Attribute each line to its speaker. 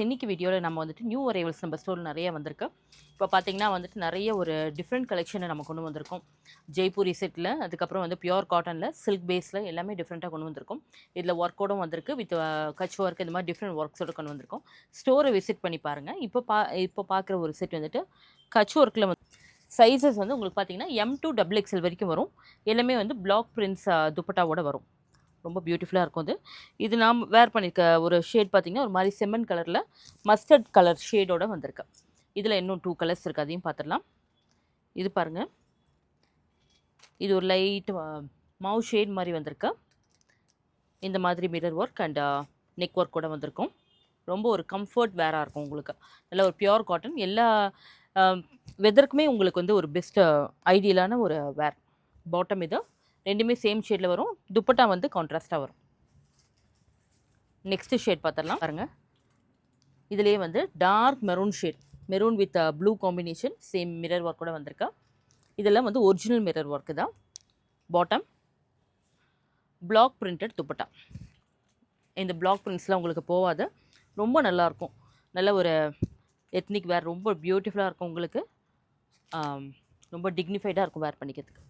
Speaker 1: இன்னைக்கு வீடியோவில் நம்ம வந்துட்டு நியூ அரைவல்ஸ் நம்ம ஸ்டோர் நிறைய வந்திருக்கு. இப்போ பார்த்தீங்கன்னா வந்துட்டு நிறைய ஒரு டிஃப்ரெண்ட் கலெக்ஷனை நம்ம கொண்டு வந்திருக்கோம். ஜெய்ப்பூரி செட்டில், அதுக்கப்புறம் வந்து பியூர் காட்டனில், சில்க் பேஸில் எல்லாமே டிஃப்ரெண்ட்டாக கொண்டு வந்திருக்கோம். இதில் ஒர்க்கோடும் வந்திருக்கு, வித் கட்ச் ஒர்க், இந்த மாதிரி டிஃப்ரெண்ட் ஒர்க்ஸோடு கொண்டு வந்திருக்கோம். ஸ்டோரை விசிட் பண்ணி பாருங்கள். இப்போ பார்க்குற ஒரு செட் வந்துட்டு கட்ச் ஒர்க்கில் வந்து சைஸஸ் வந்து உங்களுக்கு பார்த்தீங்கன்னா M to XXL வரைக்கும் வரும். எல்லாமே வந்து பிளாக் பிரிண்ட்ஸ் துப்பட்டாவோட வரும். ரொம்ப பியூட்டிஃபுல்லாக இருக்கும் அது. இது நாம் வேர் பண்ணியிருக்க ஒரு ஷேட் பார்த்திங்கன்னா ஒரு மாதிரி செம்மன் கலரில் மஸ்டர்ட் கலர் ஷேடோடு வந்திருக்கு. இதில் இன்னும் 2 கலர்ஸ் இருக்குது, அதையும் பார்த்துடலாம். இது பாருங்கள், இது ஒரு லைட் மவு ஷேட் மாதிரி வந்திருக்கு. இந்த மாதிரி mirror work and neck work கூட வந்திருக்கும். ரொம்ப ஒரு கம்ஃபர்ட் வேராக இருக்கும் உங்களுக்கு. நல்ல ஒரு பியோர் காட்டன், எல்லா வெதருக்குமே உங்களுக்கு வந்து ஒரு பெஸ்ட் ஐடியலான ஒரு வேர். பாட்டம் இது ரெண்டுமே சேம் ஷேடில் வரும். துப்பட்டா வந்து கான்ட்ராஸ்ட்டாக வரும். நெக்ஸ்ட் ஷேட் பார்த்துடலாம் பாருங்கள். இதிலே வந்து dark maroon shade, maroon with blue combination, same mirror work கூட வந்திருக்கா. இதெல்லாம் வந்து ஒரிஜினல் மிரர் ஒர்க்கு தான். Bottom black printed dupatta. இந்த பிளாக் பிரிண்ட்ஸ்லாம் உங்களுக்கு போகாது, ரொம்ப நல்லாயிருக்கும். நல்ல ஒரு எத்னிக் வேர், ரொம்ப பியூட்டிஃபுல்லாக இருக்கும் உங்களுக்கு. ரொம்ப டிக்னிஃபைடாக இருக்கும் வேர் பண்ணிக்கிறதுக்கு.